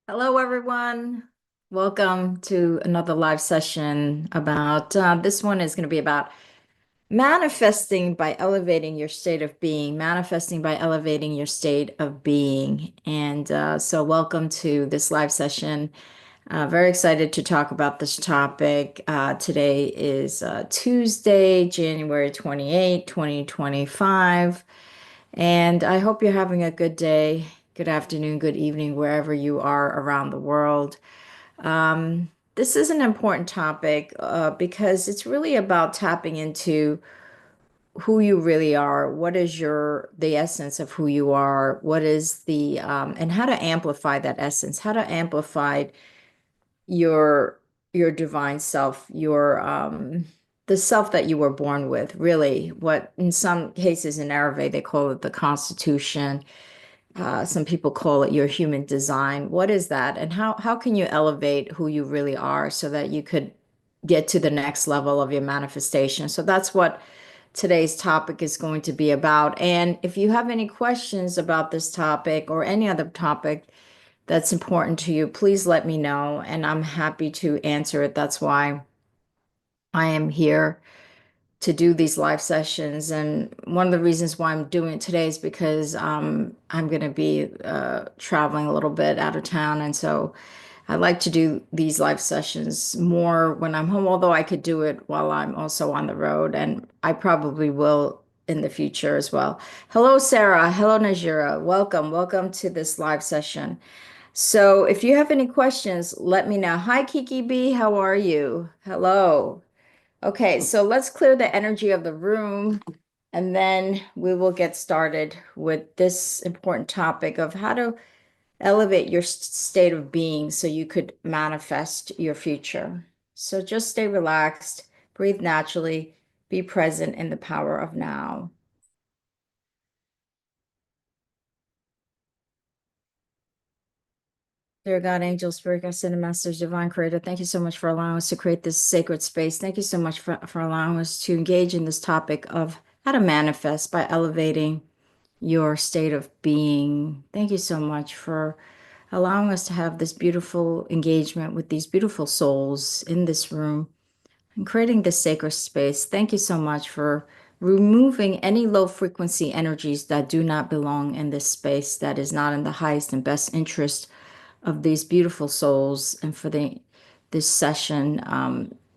Hello, everyone. Welcome to another live session about this one is going to be about manifesting by elevating your state of being, manifesting by elevating your state of being. And welcome to this live session. Very excited to talk about this topic. Today is Tuesday, January 28, 2025. And I hope you're having a good day, good afternoon, good evening, wherever you are around the world. This is an important topic because it's really about tapping into who you really are. What is the essence of who you are? What is and how to amplify that essence, how to amplify your your divine self, the self that you were born with, really, what in some cases in Arabic they call it the Constitution. Some people call it your human design. What is that? And how can you elevate who you really are so that you could get to the next level of your manifestation? So that's what today's topic is going to be about. And if you have any questions about this topic or any other topic that's important to you, please let me know, and I'm happy to answer it. That's why I am here to do these live sessions. And one of the reasons why I'm doing it today is because I'm going to be traveling a little bit out of town. And so I like to do these live sessions more when I'm home, although I could do it while I'm also on the road. And I probably will in the future as well. Hello, Sarah. Hello, Najira. Welcome. Welcome to this live session. So if you have any questions, let me know. Hi, Kiki B. How are you? Hello. Okay, so let's clear the energy of the room and then we will get started with this important topic of how to elevate your state of being so you could manifest your future. So just stay relaxed, breathe naturally, be present in the power of now. Dear God, angel, spirit, God, send masters, divine creator, thank you so much for allowing us to create this sacred space. Thank you so much for allowing us to engage in this topic of how to manifest by elevating your state of being. Thank you so much for allowing us to have this beautiful engagement with these beautiful souls in this room and creating this sacred space. Thank you so much for removing any low frequency energies that do not belong in this space, that is not in the highest and best interest of these beautiful souls, and for this session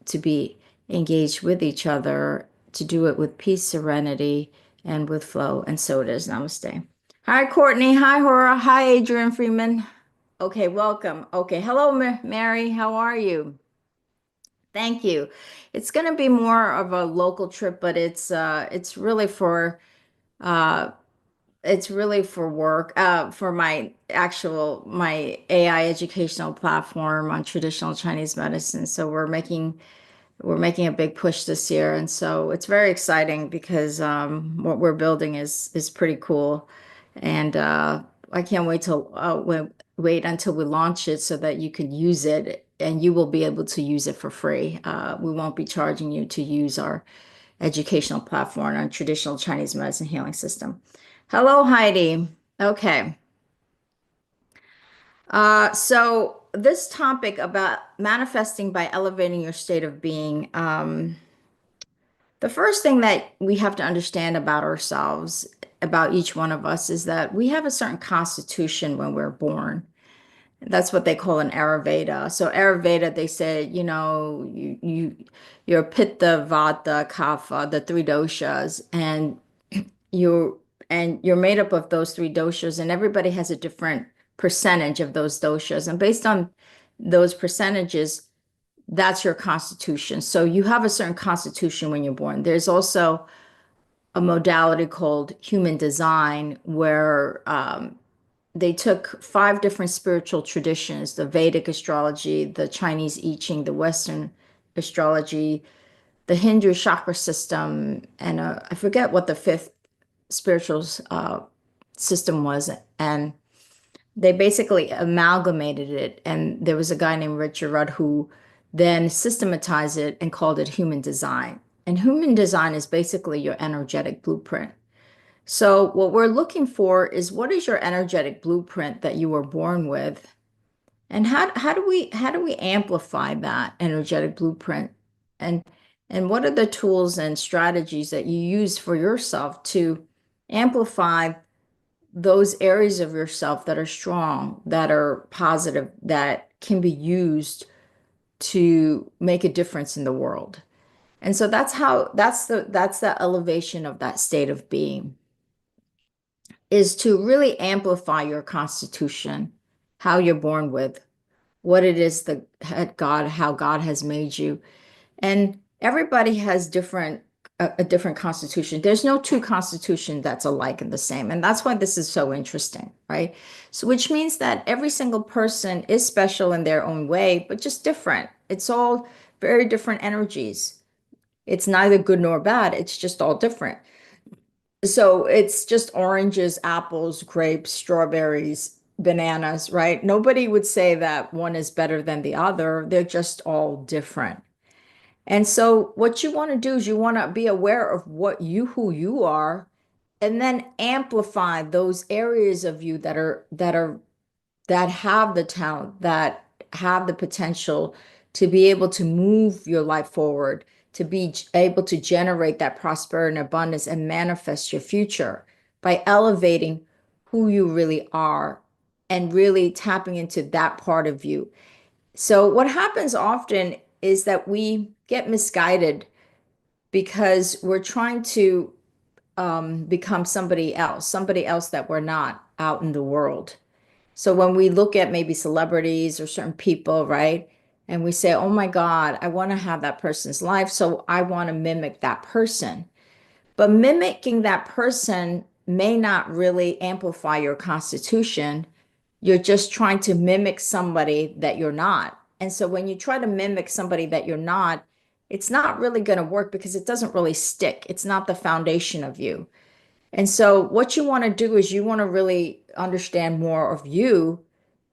to be engaged with each other, to do it with peace, serenity, and with flow. And so it is. Namaste. Hi, Courtney. Hi, Hora. Hi, Adrian Freeman. Okay, welcome. Okay, hello, Mary. How are you? Thank you. It's going to be more of a local trip, but uh it's really for work, for my AI educational platform on traditional Chinese medicine. So we're making a big push this year, and so it's very exciting because what we're building is pretty cool, and I can't wait till wait until we launch it so that you can use it, and you will be able to use it for free. We won't be charging you to use our educational platform on traditional Chinese medicine healing system. Hello, Heidi. Okay. So this topic about manifesting by elevating your state of being, the first thing that we have to understand about ourselves, about each one of us, is that we have a certain constitution when we're born. That's what they call an Ayurveda. So Ayurveda, they say, you're Pitta, Vata, Kapha, the three doshas, you you're made up of those three doshas, and everybody has a different percentage of those doshas. And based on those percentages, that's your constitution. So you have a certain constitution when you're born. There's also a modality called human design where they took five different spiritual traditions: the Vedic astrology, the Chinese I Ching, the Western astrology, the Hindu chakra system, and I forget what the fifth spiritual system was. And they basically amalgamated it. And there was a guy named Richard Rudd who then systematized it and called it human design. And human design is basically your energetic blueprint. So, what we're looking for is, what is your energetic blueprint that you were born with? And how do we amplify that energetic blueprint? And and what are the tools and strategies that you use for yourself to amplify those areas of yourself that are strong, that are positive, that can be used to make a difference in the world? And so that's the elevation of that state of being, is to really amplify your constitution, how you're born with, what it is that God, how God has made you. And everybody has a different constitution. There's no two constitution that's alike and the same. And that's why this is so interesting, right? So which means that every single person is special in their own way, but just different. It's all very different energies. It's neither good nor bad. It's just all different. So it's just oranges, apples, grapes, strawberries, bananas, right? Nobody would say that one is better than the other. They're just all different. And so what you want to do is you want to be aware of who you are, and then amplify those areas of you that have the talent, that have the potential to be able to move your life forward, to be able to generate that prosperity and abundance and manifest your future by elevating who you really are and really tapping into that part of you. So, what happens often is that we get misguided because we're trying to become somebody else that we're not out in the world. So when we look at maybe celebrities or certain people, right? And we say, oh my God, I want to have that person's life. So I want to mimic that person. But mimicking that person may not really amplify your constitution. You're just trying to mimic somebody that you're not. And so when you try to mimic somebody that you're not, it's not really going to work because it doesn't really stick. It's not the foundation of you. And so what you want to do is you want to really understand more of you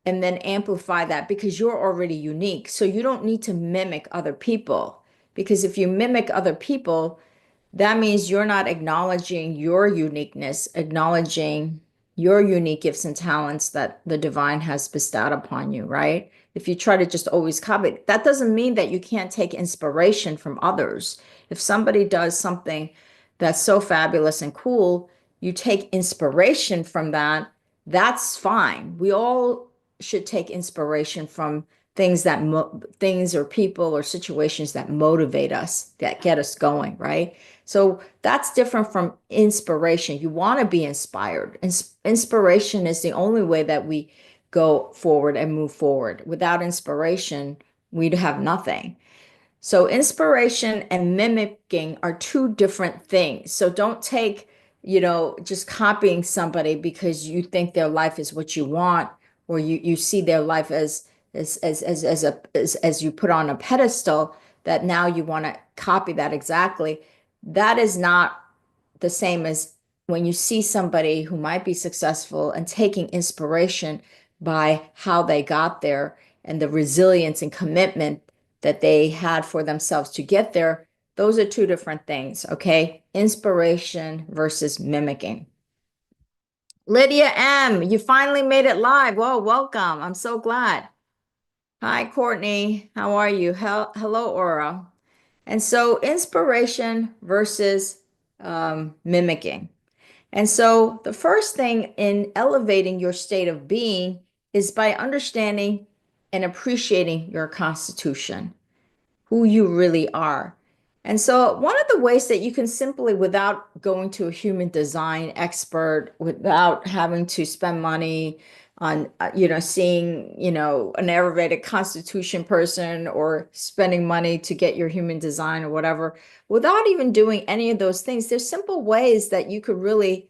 and then amplify that because you're already unique. So you don't need to mimic other people, because if you mimic other people, that means you're not acknowledging your uniqueness, acknowledging your unique gifts and talents that the divine has bestowed upon you, right? If you try to just always copy, that doesn't mean that you can't take inspiration from others. If somebody does something that's so fabulous and cool, you take inspiration from that, that's fine. We all should take inspiration from things or people or situations that motivate us, that get us going, right? So that's different from inspiration. You want to be inspired. Inspiration is the only way that we go forward and move forward. Without inspiration, we'd have nothing. So inspiration and mimicking are two different things. So don't take, just copying somebody because you think their life is what you want, or you see their life as you put on a pedestal, that now you want to copy that exactly. That is not the same as when you see somebody who might be successful and taking inspiration by how they got there and the resilience and commitment that they had for themselves to get there. Those are two different things, okay? Inspiration versus mimicking. Lydia M., you finally made it live. Whoa, welcome. I'm so glad. Hi, Courtney. How are you? Hello, Aura. And so, inspiration versus mimicking. And so, the first thing in elevating your state of being is by understanding and appreciating your constitution, who you really are. And so, one of the ways that you can simply, without going to a human design expert, without having to spend money on, seeing, an Ayurvedic constitution person, or spending money to get your human design or whatever, without even doing any of those things, there's simple ways that you could really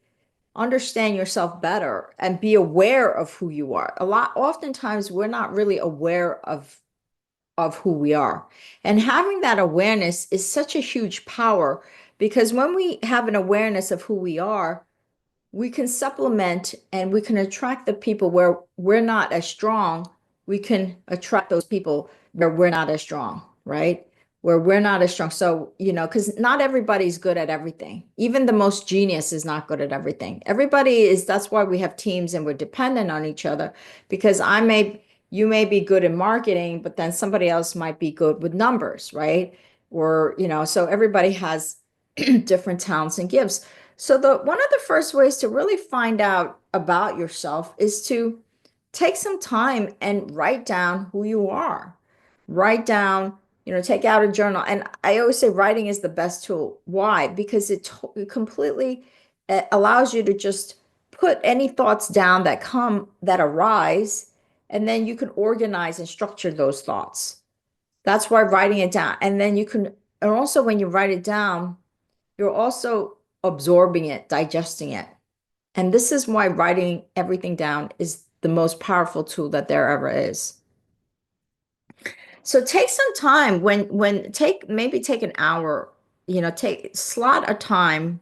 understand yourself better and be aware of who you are. Oftentimes, we're not really aware of who we are. And having that awareness is such a huge power, because when we have an awareness of who we are, we can supplement and we can attract the people where we're not as strong. We can attract those people where we're not as strong, right? Where we're not as strong. So, because not everybody's good at everything. Even the most genius is not good at everything. That's why we have teams and we're dependent on each other, because I may you may be good in marketing, but then somebody else might be good with numbers, right? Or, so everybody has different talents and gifts. So the one of the first ways to really find out about yourself is to take some time and write down who you are. Write down, take out a journal. And I always say writing is the best tool. Why? Because it completely allows you to just put any thoughts down that arise, and then you can organize and structure those thoughts. That's why writing it down. And then and also when you write it down, you're also absorbing it, digesting it. And this is why writing everything down is the most powerful tool that there ever is. So take some time when take maybe take an hour, take slot a time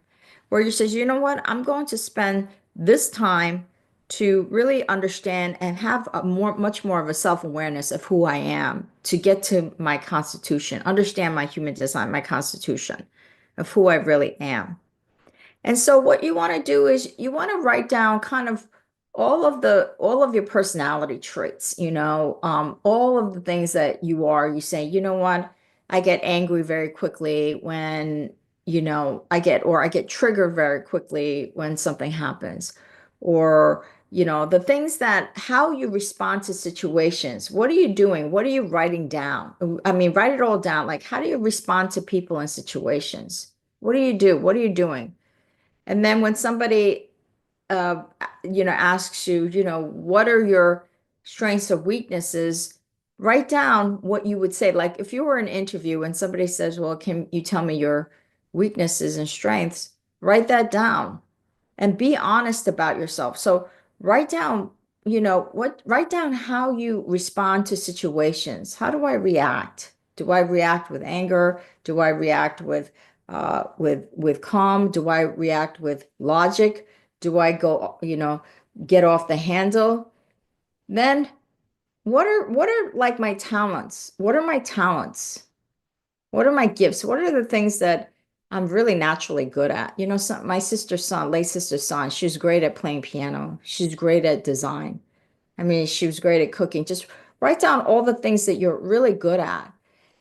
where you says, you know what, I'm going to spend this time to really understand and have much more of a self-awareness of who I am, to get to my constitution, understand my human design, my constitution of who I really am. And so what you want to do is you want to write down kind of all of your personality traits, all of the things that you are. You say, you know what, I get angry very quickly when, I get triggered very quickly when something happens. Or, the things that how you respond to situations. What are you doing? What are you writing down? I mean, write it all down. Like, how do you respond to people and situations? What do you do? What are you doing? And then when somebody, uh, asks you, what are your strengths or weaknesses, write down what you would say. Like if you were in an interview and somebody says, well, can you tell me your weaknesses and strengths? Write that down and be honest about yourself. So write down, write down how you respond to situations. How do I react? Do I react with anger? Do I react with calm? Do I react with logic? Do I go, get off the handle? Then what are like my talents? What are my talents? What are my gifts? What are the things that I'm really naturally good at? My sister's son, late sister's son, she's great at playing piano. She's great at design. I mean, she was great at cooking. Just write down all the things that you're really good at.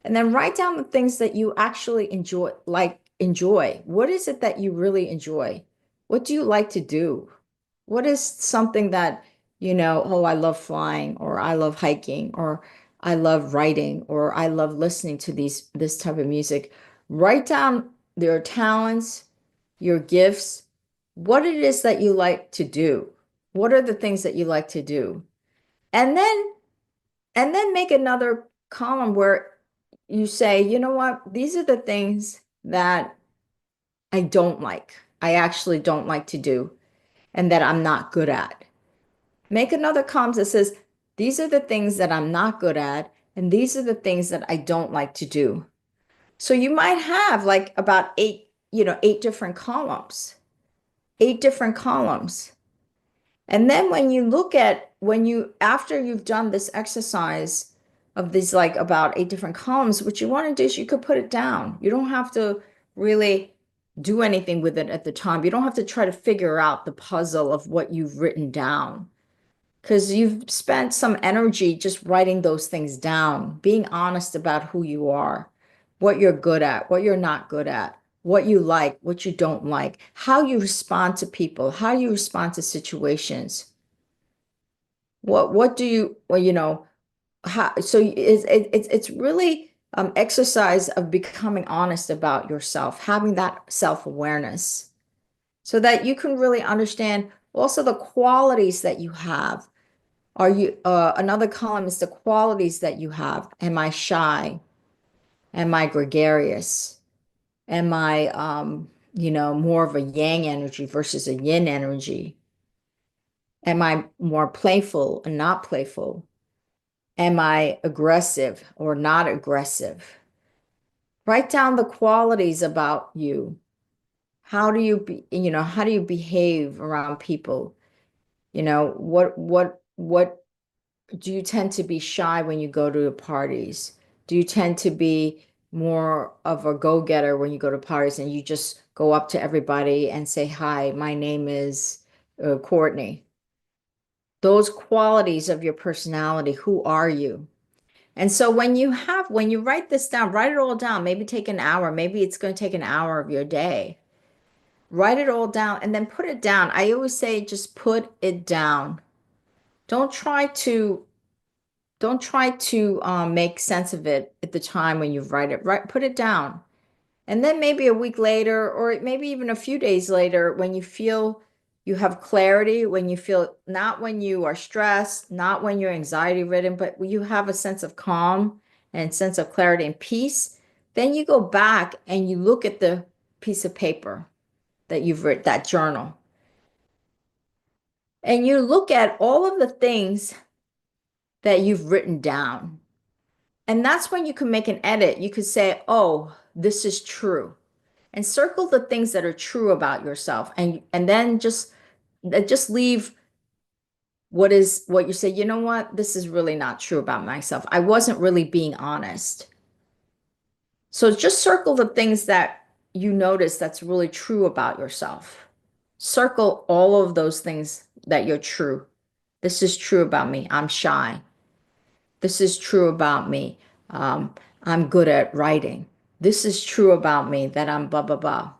And then write down the things that you actually enjoy, like enjoy. What is it that you really enjoy? What do you like to do? What is something that, oh, I love flying, or I love hiking, or I love writing, or I love listening to this type of music. Write down your talents, your gifts, what it is that you like to do. What are the things that you like to do? And then make another column where you say, you know what, these are the things that I don't like. I actually don't like to do and that I'm not good at. Make another column that says, these are the things that I'm not good at, and these are the things that I don't like to do. So you might have like about eight different columns, eight different columns. And then after you've done this exercise of these like about eight different columns, what you want to do is you could put it down. You don't have to really do anything with it at the time. You don't have to try to figure out the puzzle of what you've written down because you've spent some energy just writing those things down, being honest about who you are, what you're good at, what you're not good at, what you like, what you don't like, how you respond to people, how you respond to situations. What do you, well, how, so it's really exercise of becoming honest about yourself, having that self-awareness so that you can really understand also the qualities that you have. Another column is the qualities that you have. Am I shy? Am I gregarious? Am I, more of a yang energy versus a yin energy? Am I more playful and not playful? Am I aggressive or not aggressive? Write down the qualities about you. How do you behave around people? What do you tend to be shy when you go to parties? Do you tend to be more of a go-getter when you go to parties and you just go up to everybody and say, hi, my name is Courtney? those qualities of your personality. Who are you? And so when you write this down, write it all down. Maybe take an hour. Maybe it's going to take an hour of your day. Write it all down and then put it down. I always say just put it down. Don't try to don't try to make sense of it at the time when you write it. Right, put it down. And then maybe a week later, or maybe even a few days later, when you feel you have clarity, when you feel not when you are stressed, not when you're anxiety ridden, but when you have a sense of calm and sense of clarity and peace, then you go back and you look at the piece of paper that you've written, that journal, and you look at all of the things that you've written down. And that's when you can make an edit. You could say, oh, this is true. And circle the things that are true about yourself. And then just leave what you say, you know what? This is really not true about myself. I wasn't really being honest. So just circle the things that you notice that's really true about yourself. Circle all of those things that you're true. This is true about me. I'm shy. This is true about me. Um, I'm good at writing. This is true about me that I'm blah, blah, blah,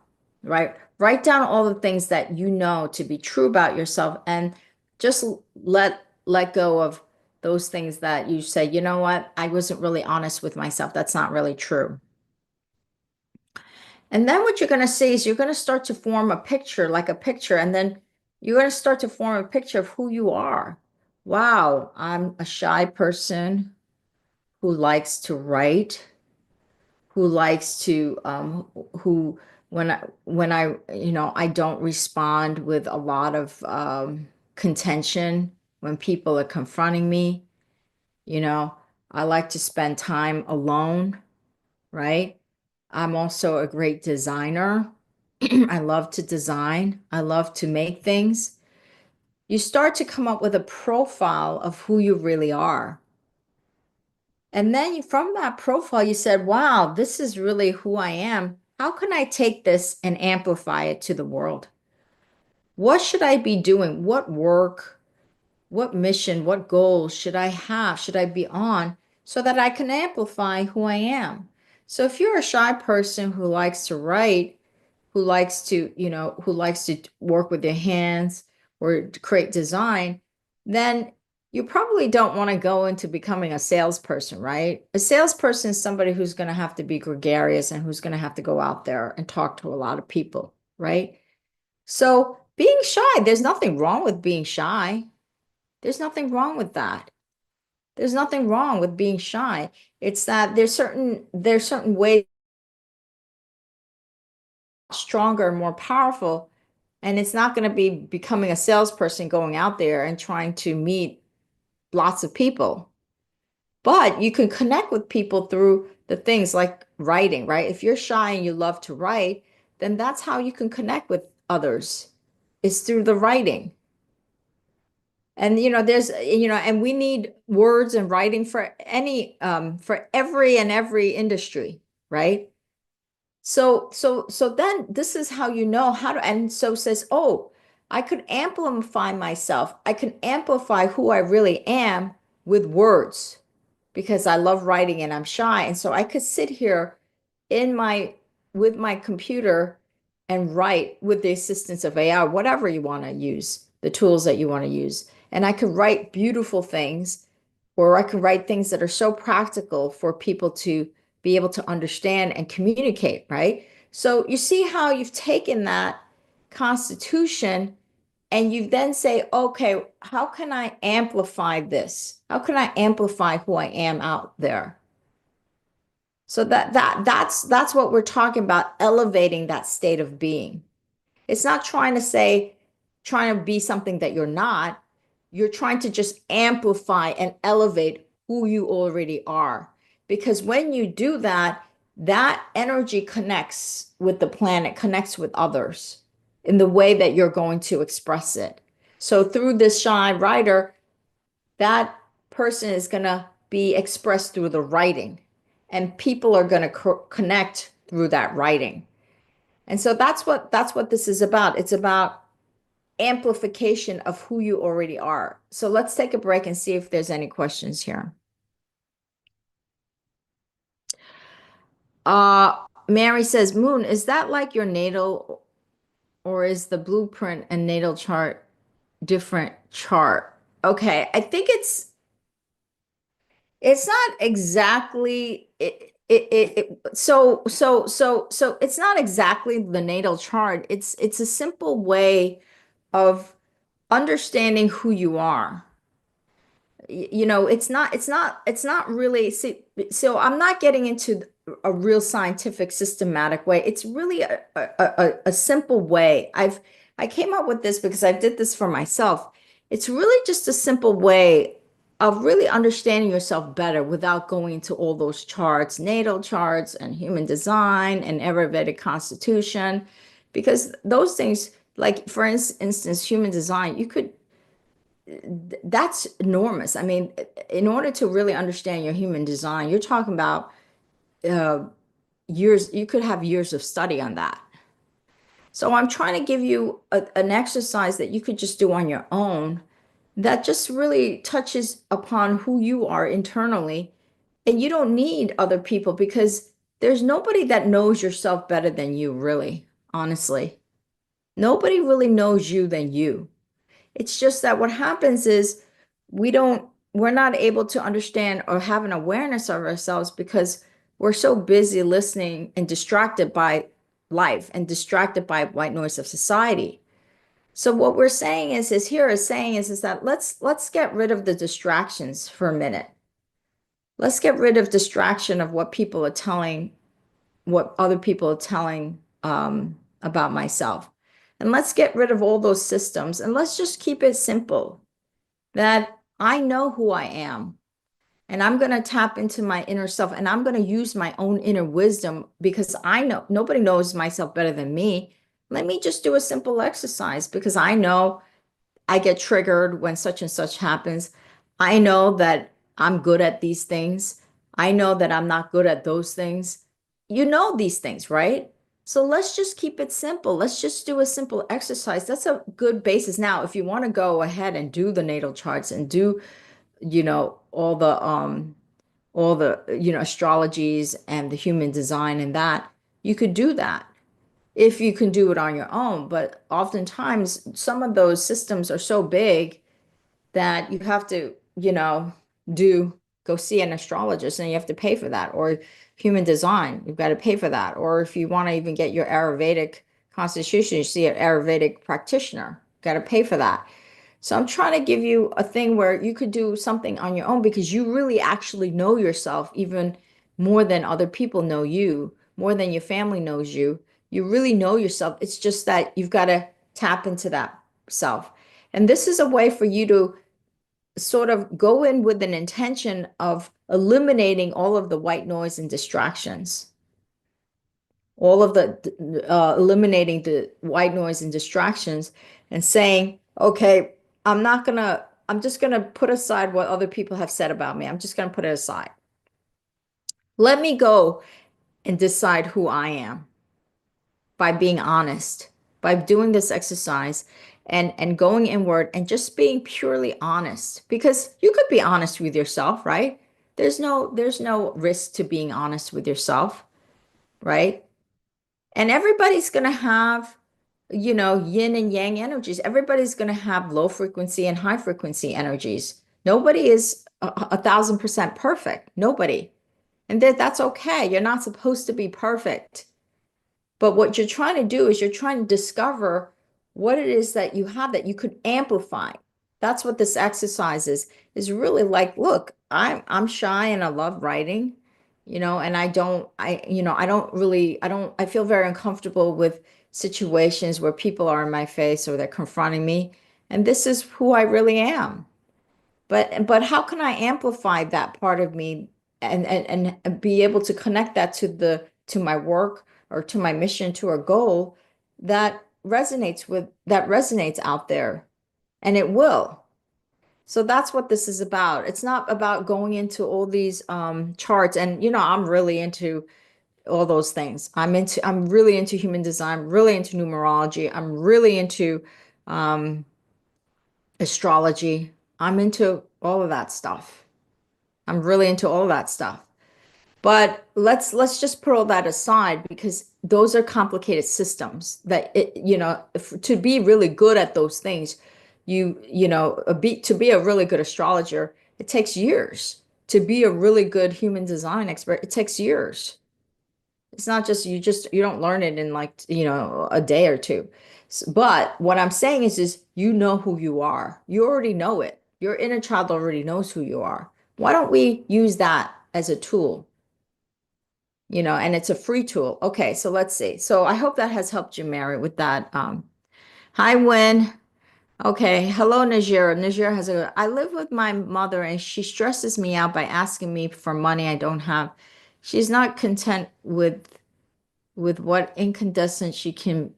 right? Write down all the things that you know to be true about yourself and just let go of those things that you say, you know what? I wasn't really honest with myself. That's not really true. And then what you're going to see is you're going to start to form a picture, like a picture, and then you're going to start to form a picture of who you are. Wow, I'm a shy person who likes to write, who likes to who when I I don't respond with a lot of contention when people are confronting me, you know, I like to spend time alone, right? I'm also a great designer. I love to design. I love to make things. You start to come up with a profile of who you really are. And then from that profile, you said, wow, this is really who I am. How can I take this and amplify it to the world? What should I be doing? What work, what mission, what goals should I have? Should I be on so that I can amplify who I am? So if you're a shy person who likes to write, who likes to work with their hands or to create design, then you probably don't want to go into becoming a salesperson, right? A salesperson is somebody who's going to have to be gregarious and who's going to have to go out there and talk to a lot of people, right? So being shy, there's nothing wrong with being shy. There's nothing wrong with that. There's nothing wrong with being shy. It's that there's certain ways stronger and more powerful. And it's not going to be becoming a salesperson going out there and trying to meet lots of people. But you can connect with people through the things like writing, right? If you're shy and you love to write, then that's how you can connect with others, is through the writing. And and we need words and writing for for every industry, right? So then this is how you know how to, and so says, oh, I could amplify myself. I can amplify who I really am with words because I love writing and I'm shy. And so I could sit here in my with my computer and write with the assistance of AI, whatever you want to use, the tools that you want to use. And I could write beautiful things, or I could write things that are so practical for people to be able to understand and communicate, right? So you see how you've taken that constitution and you then say, okay, how can I amplify this? How can I amplify who I am out there? So that's what we're talking about, elevating that state of being. It's not trying to be something that you're not. You're trying to just amplify and elevate who you already are. Because when you do that, that energy connects with the planet, connects with others in the way that you're going to express it. So through this shy writer, that person is going to be expressed through the writing, and people are going to connect through that writing. And so that's what this is about. It's about amplification of who you already are. So let's take a break and see if there's any questions here. Mary says, Moon, is that like your natal, or is the blueprint and natal chart different chart? Okay, I think it's not exactly so it's not exactly the natal chart. It's a simple way of understanding who you are. It's not really, see, so I'm not getting into a real scientific systematic way. It's really a simple way. I came up with this because I did this for myself. It's really just a simple way of really understanding yourself better without going into all those charts, natal charts and human design and Ayurvedic constitution, because those things, like for instance, human design, that's enormous. I mean, in order to really understand your human design, you're talking about uh, years, you could have years of study on that. So I'm trying to give you an exercise that you could just do on your own that just really touches upon who you are internally. And you don't need other people because there's nobody that knows yourself better than you, really, honestly. Nobody really knows you than you. It's just that what happens is we're not able to understand or have an awareness of ourselves because we're so busy listening and distracted by life and distracted by white noise of society. So what we're saying is that let's get rid of the distractions for a minute. Let's get rid of distraction of what people are telling, what other people are telling about myself. And let's get rid of all those systems and let's just keep it simple that I know who I am and I'm going to tap into my inner self and I'm going to use my own inner wisdom because I know nobody knows myself better than me. Let me just do a simple exercise because I know I get triggered when such and such happens. I know that I'm good at these things. I know that I'm not good at those things. You know these things, right? So let's just keep it simple. Let's just do a simple exercise. That's a good basis. Now, if you want to go ahead and do the natal charts and do, all the astrologies and the human design and that, you could do that if you can do it on your own. But oftentimes, some of those systems are so big that you have to, do go see an astrologist and you have to pay for that, or human design, you've got to pay for that. Or if you want to even get your Ayurvedic constitution, you see an Ayurvedic practitioner, got to pay for that. So I'm trying to give you a thing where you could do something on your own because you really actually know yourself even more than other people know you, more than your family knows you. You really know yourself. It's just that you've got to tap into that self. And this is a way for you to sort of go in with an intention of eliminating all of the white noise and distractions, all of the eliminating the white noise and distractions and saying, okay, I'm just gonna put aside what other people have said about me. I'm just gonna put it aside. Let me go and decide who I am by being honest, by doing this exercise and going inward and just being purely honest. Because you could be honest with yourself, right? There's no risk to being honest with yourself, right? And everybody's going to have, yin and yang energies. Everybody's going to have low frequency and high frequency energies. Nobody is 1,000% perfect. Nobody. And that's okay. You're not supposed to be perfect. But what you're trying to do is you're trying to discover what it is that you have that you could amplify. That's what this exercise is really like, look, I'm shy and I love writing, and I feel very uncomfortable with situations where people are in my face or they're confronting me. And this is who I really am. But how can I amplify that part of me and be able to connect that to my work or to my mission, to a goal that resonates out there, and it will. So that's what this is about. It's not about going into all these charts, and I'm really into all those things. I'm really into human design, really into numerology. I'm really into um, astrology. I'm into all of that stuff. I'm really into all that stuff. But let's just put all that aside because those are complicated systems that to be really good at those things, to be a really good astrologer, it takes years. To be a really good human design expert, it takes years. It's not just you don't learn it in like, a day or two. But what I'm saying is you know who you are. You already know it. Your inner child already knows who you are. Why don't we use that as a tool? And it's a free tool. Okay, so let's see. So I hope that has helped you, Mary, with that. Hi, Win. Okay, hello, Najira. Najira I live with my mother and she stresses me out by asking me for money I don't have. She's not content with what incandescent she can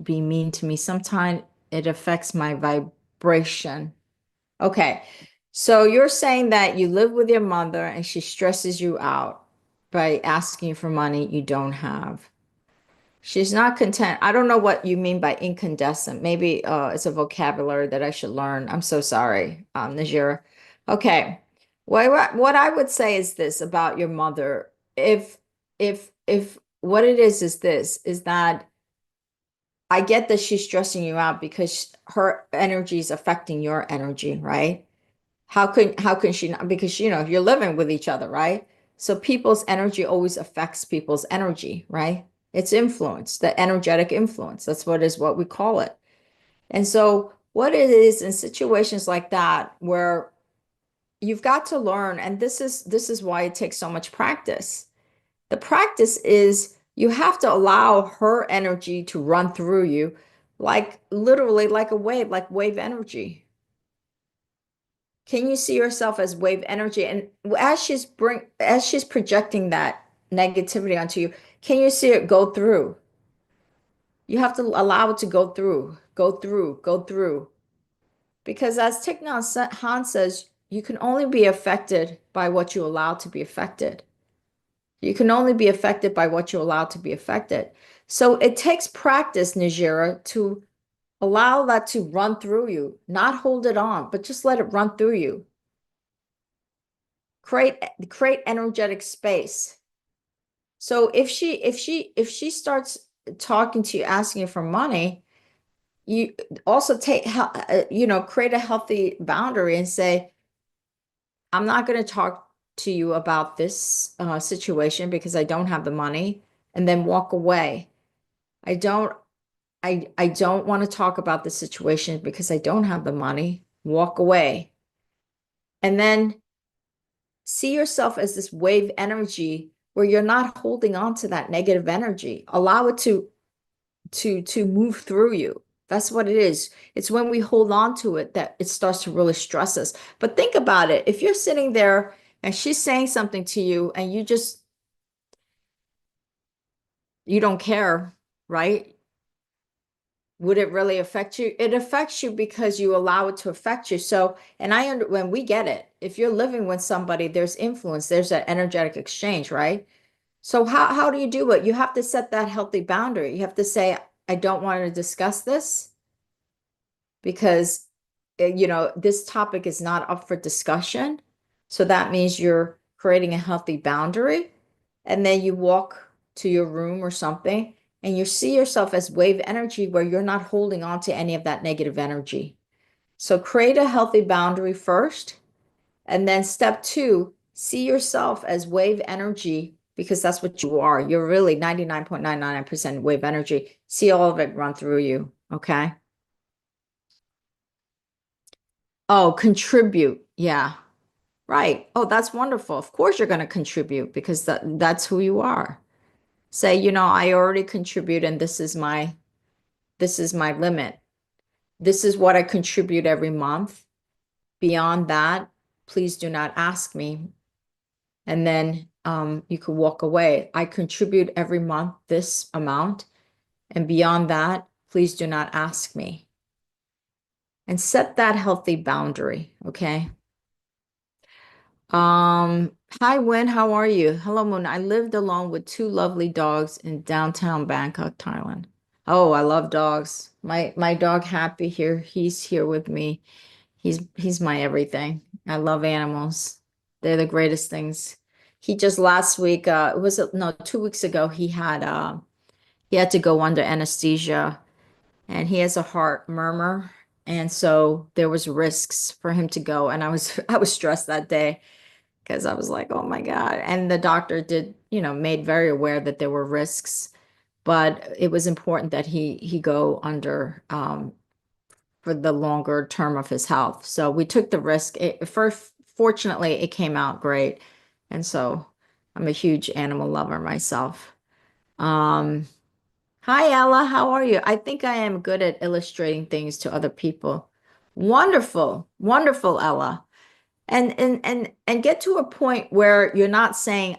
be mean to me. Sometimes it affects my vibration. Okay. So you're saying that you live with your mother and she stresses you out by asking you for money you don't have. She's not content. I don't know what you mean by incandescent. Maybe it's a vocabulary that I should learn. I'm so sorry, Najira. Okay. What I would say is this about your mother. If what it is this, is that I get that she's stressing you out because her energy is affecting your energy, right? How can she not? Because you're living with each other, right? So people's energy always affects people's energy, right? It's influence, the energetic influence. That's what we call it. And so what it is in situations like that where you've got to learn, and this is why it takes so much practice. The practice is you have to allow her energy to run through you, like literally like wave energy. Can you see yourself as wave energy? And as she's projecting that negativity onto you, can you see it go through? You have to allow it to go through, go through, go through. Because as Thich Nhat Hanh says, you can only be affected by what you allow to be affected. You can only be affected by what you allow to be affected. So it takes practice, Najira, to allow that to run through you, not hold it on, but just let it run through you. Create energetic space. So if she starts talking to you, asking you for money, you also create a healthy boundary and say, I'm not going to talk to you about this situation because I don't have the money, and then walk away. I don't I don't want to talk about the situation because I don't have the money. Walk away. And then see yourself as this wave energy where you're not holding on to that negative energy. Allow it to move through you. That's what it is. It's when we hold on to it that it starts to really stress us. But think about it. If you're sitting there and she's saying something to you and you don't care, right? Would it really affect you? It affects you because you allow it to affect you. So, when we get it, if you're living with somebody, there's influence, there's that energetic exchange, right? So how do you do it? You have to set that healthy boundary. You have to say, I don't want to discuss this because this topic is not up for discussion. So that means you're creating a healthy boundary. And then you walk to your room or something and you see yourself as wave energy where you're not holding on to any of that negative energy. So create a healthy boundary first. And then step two, see yourself as wave energy because that's what you are. You're really 99.999% wave energy. See all of it run through you. Okay. Oh, contribute. Yeah. Right. Oh, that's wonderful. Of course you're going to contribute because that's who you are. Say, I already contribute and this is my limit. This is what I contribute every month. Beyond that, please do not ask me. And then you could walk away. I contribute every month this amount, and beyond that, please do not ask me. And set that healthy boundary, okay? Hi, Wen, how are you? Hello, Moon. I lived alone with two lovely dogs in downtown Bangkok, Thailand. Oh, I love dogs. My dog Happy here, he's here with me. He's my everything. I love animals. They're the greatest things. He just last week, was it no, 2 weeks ago, he had to go under anesthesia and he has a heart murmur. And so there was risks for him to go. And I was stressed that day because I was like, oh my God. And the doctor did, made very aware that there were risks, but it was important that he go under for the longer term of his health. So we took the risk. First, fortunately, it came out great. And so I'm a huge animal lover myself. Um, Hi, Ella. How are you? I think I am good at illustrating things to other people. Wonderful, wonderful, Ella. And get to a point where you're not saying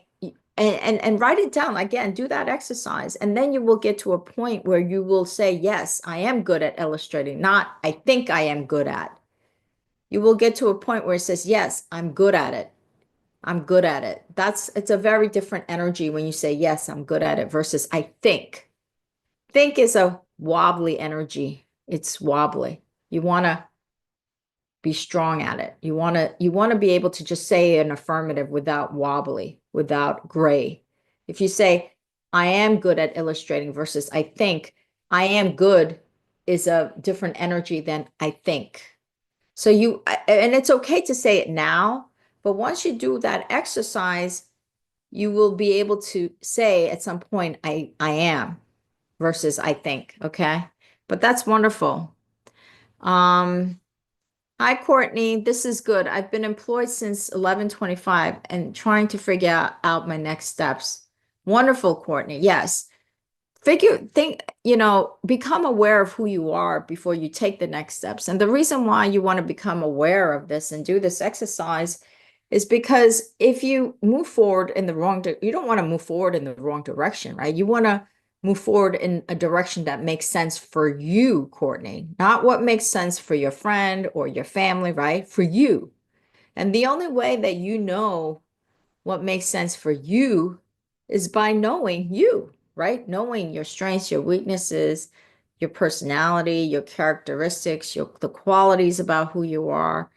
and write it down again, do that exercise, and then you will get to a point where you will say, yes, I am good at illustrating, not I think I am good at. You will get to a point where it says, yes, I'm good at it. I'm good at it. It's a very different energy when you say, yes, I'm good at it versus I think. Think is a wobbly energy. It's wobbly. You want to be strong at it. You want to be able to just say an affirmative without wobbly, without gray. If you say I am good at illustrating versus I think I am good is a different energy than I think. So and it's okay to say it now, but once you do that exercise, you will be able to say at some point I am versus I think, okay? But that's wonderful. Um Hi, Courtney. This is good. I've been employed since 11/25 and trying to figure out my next steps. Wonderful, Courtney. Yes. Become aware of who you are before you take the next steps. And the reason why you want to become aware of this and do this exercise is because if you move forward in the you don't want to move forward in the wrong direction, right? You want to move forward in a direction that makes sense for you, Courtney, not what makes sense for your friend or your family, right? For you. And the only way that you know what makes sense for you is by knowing you, right? Knowing your strengths, your weaknesses, your personality, your characteristics, the qualities about who you are,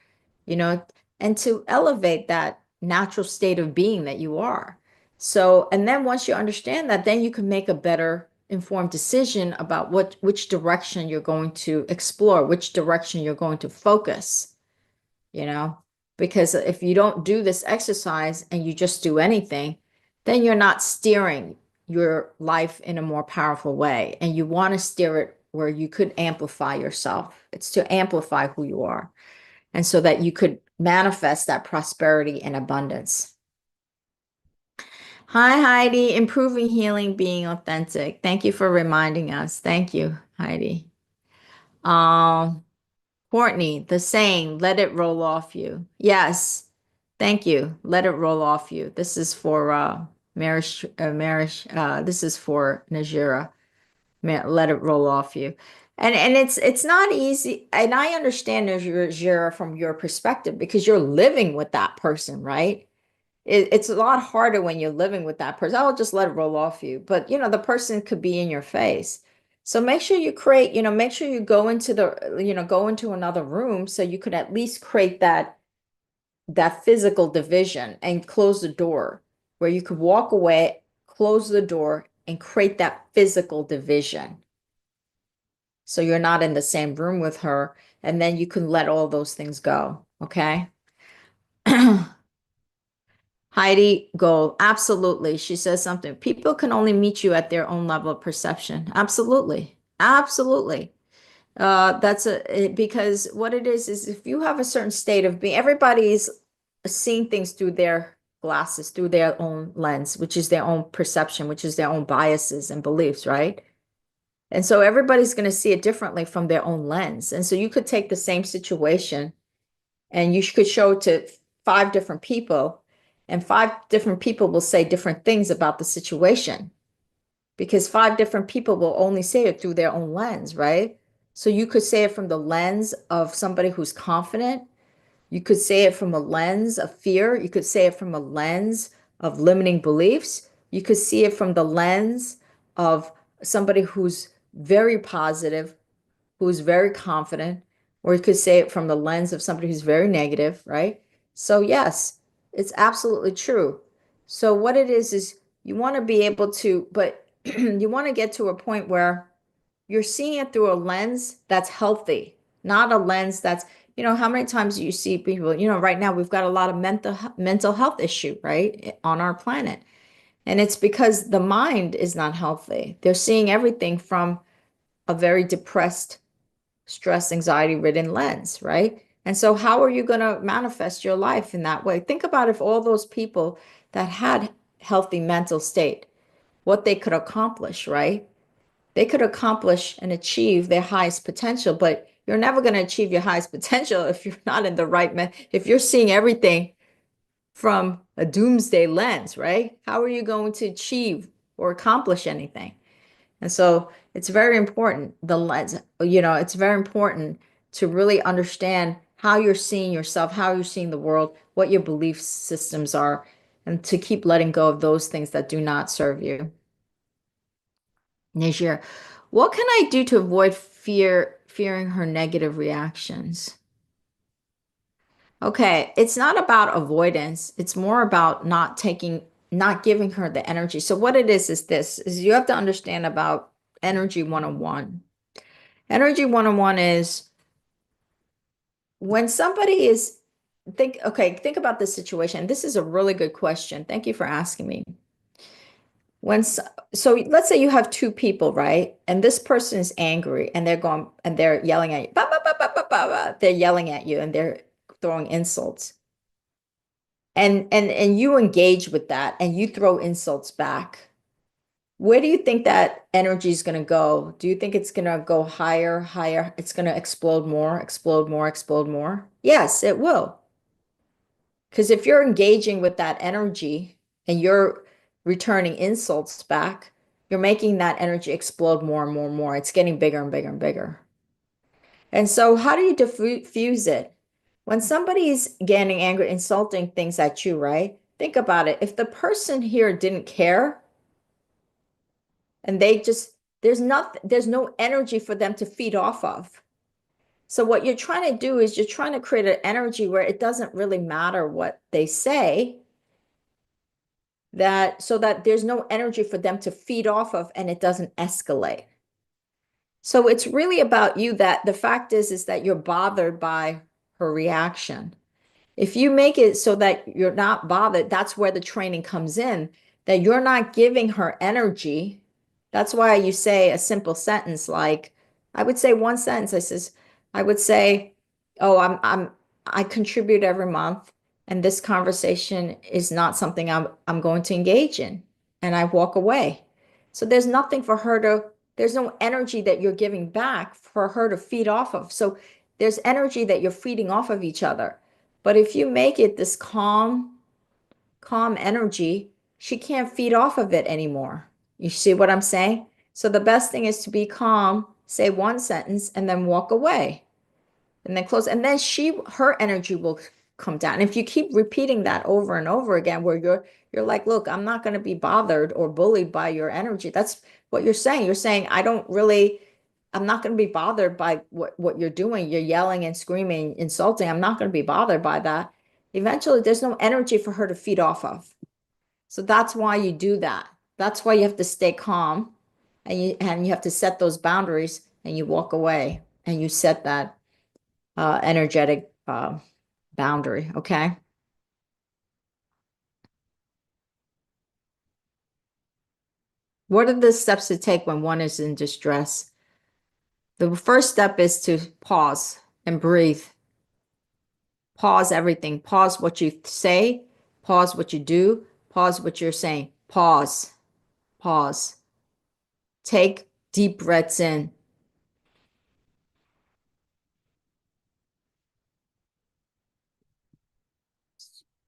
you know, and to elevate that natural state of being that you are. So, and then once you understand that, then you can make a better informed decision about which direction you're going to explore, which direction you're going to focus, you know, because if you don't do this exercise and you just do anything, then you're not steering your life in a more powerful way. And you want to steer it where you could amplify yourself. It's to amplify who you are. And so that you could manifest that prosperity and abundance. Hi, Heidi. Improving healing, being authentic. Thank you for reminding us. Thank you, Heidi. Um, Courtney, the saying, let it roll off you. Yes. Thank you. Let it roll off you. This is for this is for Najira. Let it roll off you. And it's not easy. And I understand Najira from your perspective because you're living with that person, right? It's a lot harder when you're living with that person. I'll just let it roll off you. But the person could be in your face. So make sure you create, make sure you go into go into another room so you could at least create that physical division and close the door where you could walk away, close the door, and create that physical division. So you're not in the same room with her, and then you can let all those things go. Okay. Heidi Gold, absolutely. She says something. People can only meet you at their own level of perception. Absolutely. Absolutely. Because what it is if you have a certain state of being, everybody's seeing things through their glasses, through their own lens, which is their own perception, which is their own biases and beliefs, right? And so everybody's going to see it differently from their own lens. And so you could take the same situation and you could show it to 5 different people, and 5 different people will say different things about the situation because 5 different people will only say it through their own lens, right? So you could say it from the lens of somebody who's confident. You could say it from a lens of fear. You could say it from a lens of limiting beliefs. You could see it from the lens of somebody who's very positive, who's very confident, or you could say it from the lens of somebody who's very negative, right? So, yes, it's absolutely true. So, what it is you want to be able to, but you want to get to a point where you're seeing it through a lens that's healthy, not a lens that's, how many times do you see people, right now we've got a lot of mental health issue, right, on our planet. And it's because the mind is not healthy. They're seeing everything from a very depressed, stress, anxiety ridden lens, right? And so, how are you going to manifest your life in that way? Think about if all those people that had healthy mental state, what they could accomplish, right? They could accomplish and achieve their highest potential, but you're never going to achieve your highest potential if you're not in the right, if you're seeing everything from a doomsday lens, right? How are you going to achieve or accomplish anything? And so it's very important, the lens, it's very important to really understand how you're seeing yourself, how you're seeing the world, what your belief systems are, and to keep letting go of those things that do not serve you. Najir, what can I do to avoid fearing her negative reactions? Okay, it's not about avoidance. It's more about not giving her the energy. So what it is this, is you have to understand about energy 101. Energy 101 is when somebody is think about this situation. This is a really good question. Thank you for asking me. When so let's say you have two people, right? And this person is angry and they're yelling at you. Bah, bah, bah, bah, bah, bah, bah. They're yelling at you and they're throwing insults. And you engage with that and you throw insults back. Where do you think that energy is going to go? Do you think it's going to go higher, higher? It's going to explode more, explode more, explode more? Yes, it will. Because if you're engaging with that energy and you're returning insults back, you're making that energy explode more and more and more. It's getting bigger and bigger and bigger. And so, how do you diffuse it? When somebody's getting angry, insulting things at you, right? Think about it. If the person here didn't care and there's no energy for them to feed off of. So what you're trying to do is you're trying to create an energy where it doesn't really matter what they say, that so that there's no energy for them to feed off of and it doesn't escalate. So it's really about you, that the fact is that you're bothered by her reaction. If you make it so that you're not bothered, that's where the training comes in, that you're not giving her energy. That's why you say a simple sentence like, I would say one sentence. I would say, oh, I contribute every month, and this conversation is not something I'm going to engage in. And I walk away. So there's no energy that you're giving back for her to feed off of. So there's energy that you're feeding off of each other. But if you make it this calm energy, she can't feed off of it anymore. You see what I'm saying? So the best thing is to be calm, say one sentence, and then walk away. And then close. And then her energy will come down. If you keep repeating that over and over again, where you're like, look, I'm not going to be bothered or bullied by your energy. That's what you're saying. You're saying, I'm not going to be bothered by what you're doing. You're yelling and screaming, insulting. I'm not going to be bothered by that. Eventually, there's no energy for her to feed off of. So that's why you do that. That's why you have to stay calm and you have to set those boundaries and you walk away and you set that energetic boundary. Okay. What are the steps to take when one is in distress? The first step is to pause and breathe. Pause everything. Pause what you say. Pause what you do. Pause what you're saying. Pause. Pause. Take deep breaths in.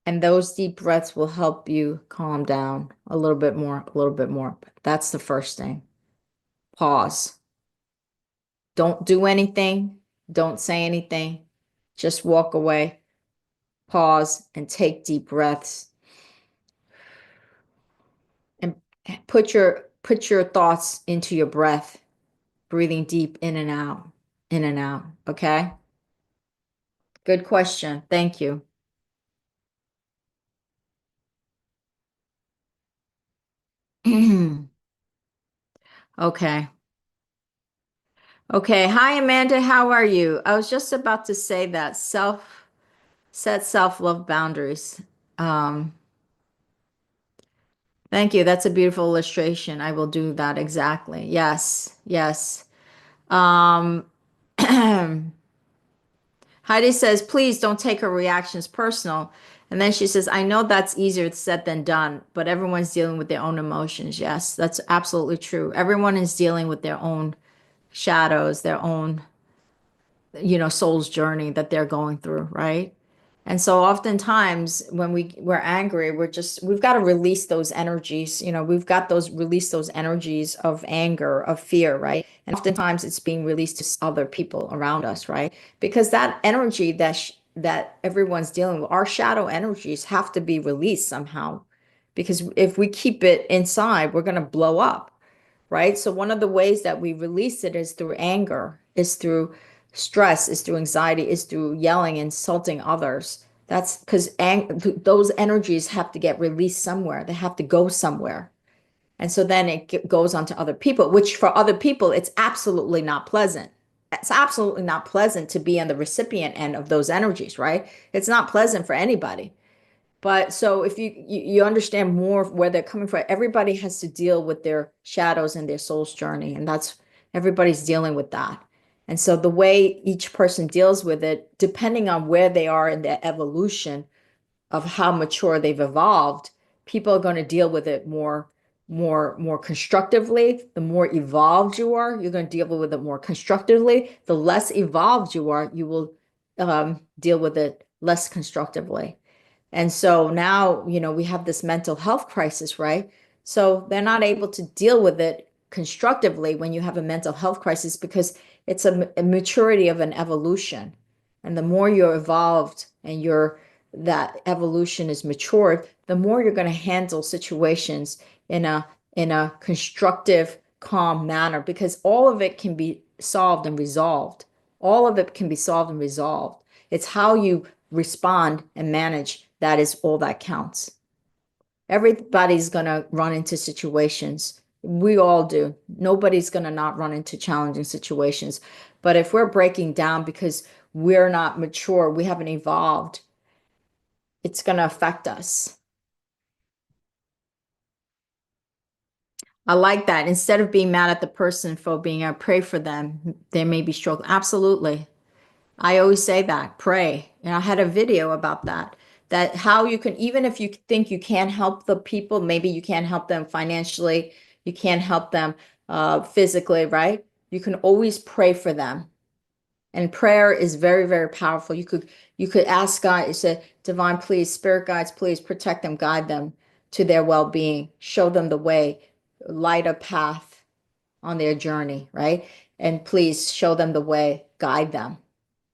And those deep breaths will help you calm down a little bit more, a little bit more. But that's the first thing. Pause. Don't do anything. Don't say anything. Just walk away. Pause and take deep breaths. And put your thoughts into your breath. breathing deep in and out, in and out. Okay. Good question. Thank you. Okay. Okay. Hi, Amanda. How are you? I was just about to say that set self-love boundaries. Um, Thank you. That's a beautiful illustration. I will do that exactly. Yes. Yes. Um, Heidi says, please don't take her reactions personal. And then she says, I know that's easier said than done, but everyone's dealing with their own emotions. Yes, that's absolutely true. Everyone is dealing with their own shadows, their own soul's journey that they're going through, right? And so oftentimes when we're angry, we've got to release those energies. We've got those release those energies of anger, of fear, right? And oftentimes it's being released to other people around us, right? Because that energy that everyone's dealing with, our shadow energies have to be released somehow. Because if we keep it inside, we're going to blow up, right? So one of the ways that we release it is through anger, is through stress, is through anxiety, is through yelling, insulting others. That's because those energies have to get released somewhere. They have to go somewhere. And so then it goes on to other people, which for other people, it's absolutely not pleasant. It's absolutely not pleasant to be on the recipient end of those energies, right? It's not pleasant for anybody. But so if you understand more of where they're coming from, everybody has to deal with their shadows and their soul's journey, and that's everybody's dealing with that. And so the way each person deals with it, depending on where they are in their evolution of how mature they've evolved, people are going to deal with it more constructively. The more evolved you are, you're going to deal with it more constructively. The less evolved you are, you will deal with it less constructively. And so now, we have this mental health crisis, right? So they're not able to deal with it constructively when you have a mental health crisis because it's a maturity of an evolution. And the more you're evolved and that evolution is matured, the more you're going to handle situations in a constructive, calm manner because all of it can be solved and resolved. All of it can be solved and resolved. It's how you respond and manage. That is all that counts. Everybody's going to run into situations. We all do. Nobody's going to not run into challenging situations. But if we're breaking down because we're not mature, we haven't evolved, it's going to affect us. I like that. Instead of being mad at the person for being, I pray for them. They may be struggling. Absolutely. I always say that, pray. And I had a video about that, that how you can, even if you think you can't help the people, maybe you can't help them financially, you can't help them physically, right? You can always pray for them. And prayer is very, very powerful. You could ask God, you say, divine, please, spirit guides, please protect them, guide them to their well-being, show them the way, light a path on their journey, right? And please show them the way, guide them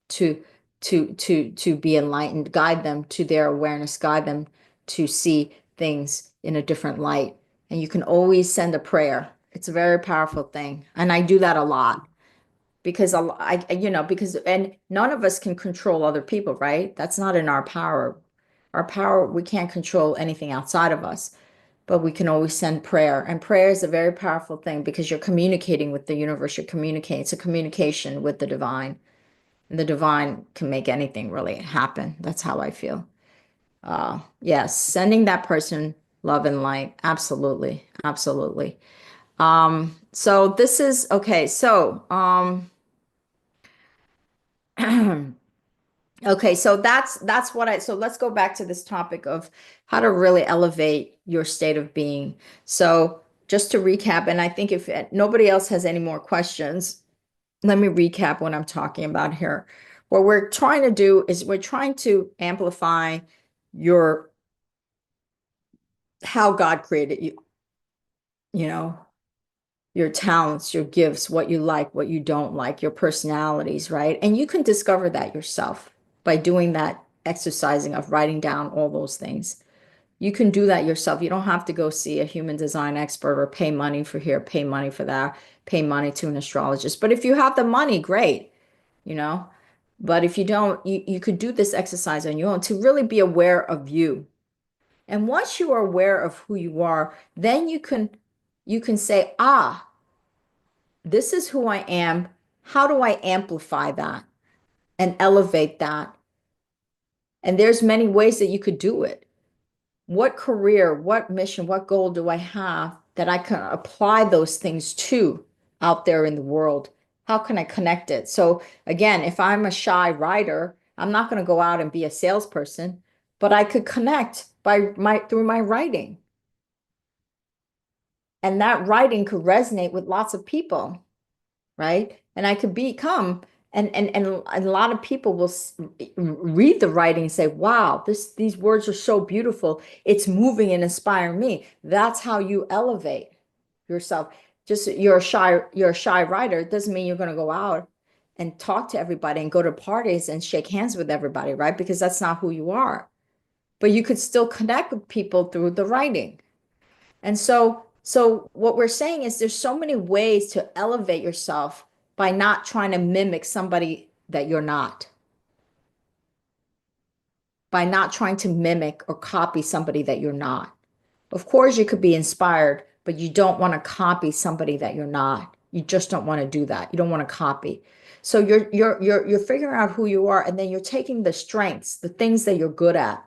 to to be enlightened, guide them to their awareness, guide them to see things in a different light. And you can always send a prayer. It's a very powerful thing. And I do that a lot because because and none of us can control other people, right? That's not in our power. Our power, we can't control anything outside of us, but we can always send prayer. And prayer is a very powerful thing because you're communicating with the universe. You're communicating. It's a communication with the divine. The divine can make anything really happen. That's how I feel. Yes, sending that person love and light. Absolutely. Absolutely. So this is okay. So, okay, so that's what so let's go back to this topic of how to really elevate your state of being. So just to recap, and I think if nobody else has any more questions, let me recap what I'm talking about here. What we're trying to do is we're trying to amplify your how God created you, you know, your talents, your gifts, what you like, what you don't like, your personalities, right? And you can discover that yourself by doing that exercising of writing down all those things. You can do that yourself. You don't have to go see a human design expert or pay money for here, pay money for that, pay money to an astrologist. But if you have the money, great, you know. But if you don't, you could do this exercise on your own to really be aware of you. And once you are aware of who you are, then you can say, ah, this is who I am. How do I amplify that and elevate that? And there's many ways that you could do it. What career, what mission, what goal do I have that I can apply those things to out there in the world? How can I connect it? So again, if I'm a shy writer, I'm not going to go out and be a salesperson, but I could connect by my through my writing. And that writing could resonate with lots of people, right? And I could become, and a lot of people will read the writing and say, wow, these words are so beautiful. It's moving and inspiring me. That's how you elevate yourself. Just you're a shy writer. It doesn't mean you're going to go out and talk to everybody and go to parties and shake hands with everybody, right? Because that's not who you are. But you could still connect with people through the writing. And so what we're saying is there's so many ways to elevate yourself by not trying to mimic somebody that you're not, by not trying to mimic or copy somebody that you're not. Of course, you could be inspired, but you don't want to copy somebody that you're not. You just don't want to do that. You don't want to copy. So you're figuring out who you are, and then you're taking the strengths, the things that you're good at,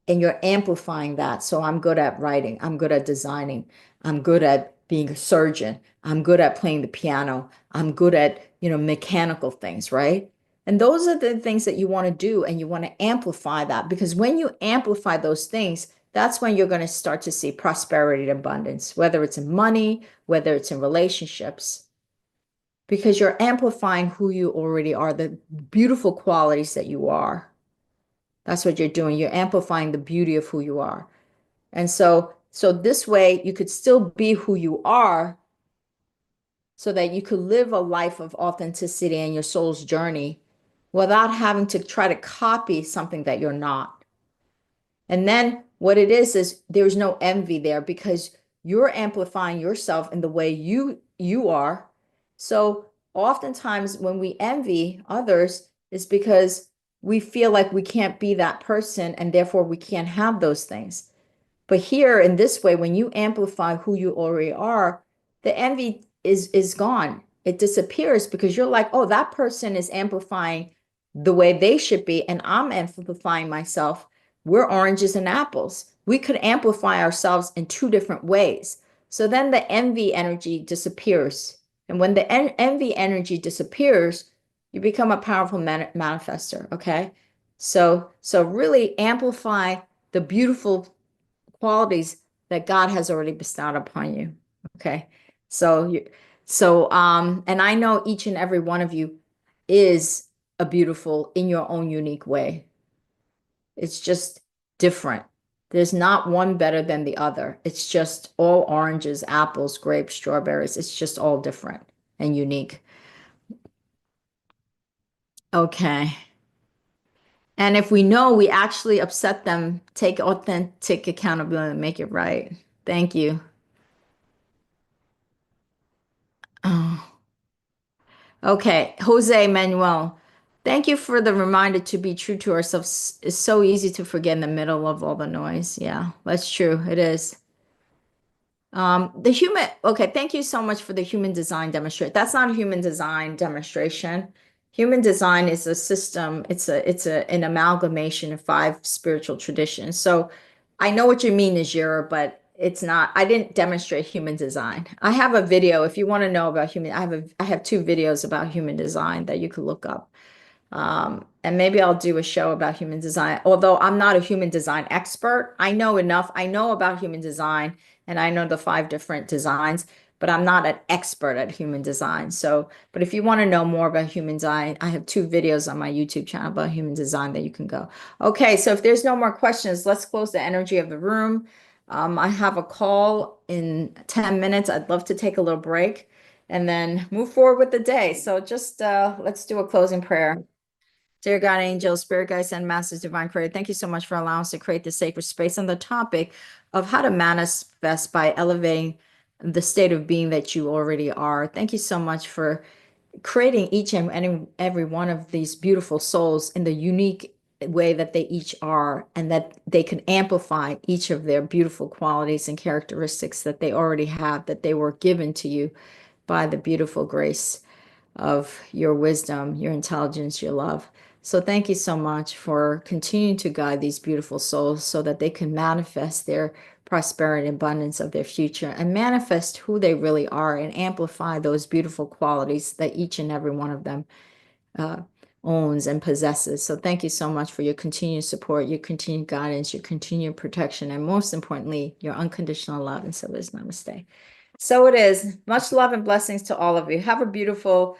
and you're amplifying that. So I'm good at writing. I'm good at designing. I'm good at being a surgeon. I'm good at playing the piano. I'm good at, mechanical things, right? And those are the things that you want to do, and you want to amplify that because when you amplify those things, that's when you're going to start to see prosperity and abundance, whether it's in money, whether it's in relationships, because you're amplifying who you already are, the beautiful qualities that you are. That's what you're doing. You're amplifying the beauty of who you are. And so this way you could still be who you are so that you could live a life of authenticity and your soul's journey without having to try to copy something that you're not. And then what it is there's no envy there because you're amplifying yourself in the way you are. So oftentimes when we envy others, it's because we feel like we can't be that person and therefore we can't have those things. But here in this way, when you amplify who you already are, the envy is gone. It disappears because you're like, oh, that person is amplifying the way they should be, and I'm amplifying myself. We're oranges and apples. We could amplify ourselves in two different ways. So then the envy energy disappears. And when the envy energy disappears, you become a powerful manifester, okay? So really amplify the beautiful qualities that God has already bestowed upon you. Okay. So and I know each and every one of you is a beautiful in your own unique way. It's just different. There's not one better than the other. It's just all oranges, apples, grapes, strawberries. It's just all different and unique. Okay. And if we know we actually upset them, take authentic accountability and make it right. Thank you. Oh. Okay, Jose Manuel, thank you for the reminder to be true to ourselves. It's so easy to forget in the middle of all the noise. Yeah, that's true. It is. Okay, thank you so much for the human design demonstration. That's not a human design demonstration. Human design is a system, an amalgamation of five spiritual traditions. So I know what you mean, Najira, but it's not, I didn't demonstrate human design. I have a video if you want to know about I have two videos about human design that you could look up. And maybe I'll do a show about human design. Although I'm not a human design expert, I know enough. I know about human design and I know the five different designs, but I'm not an expert at human design. So, but if you want to know more about human design, I have two videos on my YouTube channel about human design that you can go. Okay, so if there's no more questions, let's close the energy of the room. I have a call in 10 minutes. I'd love to take a little break and then move forward with the day. So just let's do a closing prayer. Dear God, angels, spirit guides, and masters, divine creator, thank you so much for allowing us to create this sacred space on the topic of how to manifest by elevating the state of being that you already are. Thank you so much for creating each and every one of these beautiful souls in the unique way that they each are, and that they can amplify each of their beautiful qualities and characteristics that they already have, that they were given to you by the beautiful grace of your wisdom, your intelligence, your love. So thank you so much for continuing to guide these beautiful souls so that they can manifest their prosperity and abundance of their future and manifest who they really are and amplify those beautiful qualities that each and every one of them uh, owns and possesses. So thank you so much for your continued support, your continued guidance, your continued protection, and most importantly, your unconditional love. And so is namaste. So it is. Much love and blessings to all of you. Have a beautiful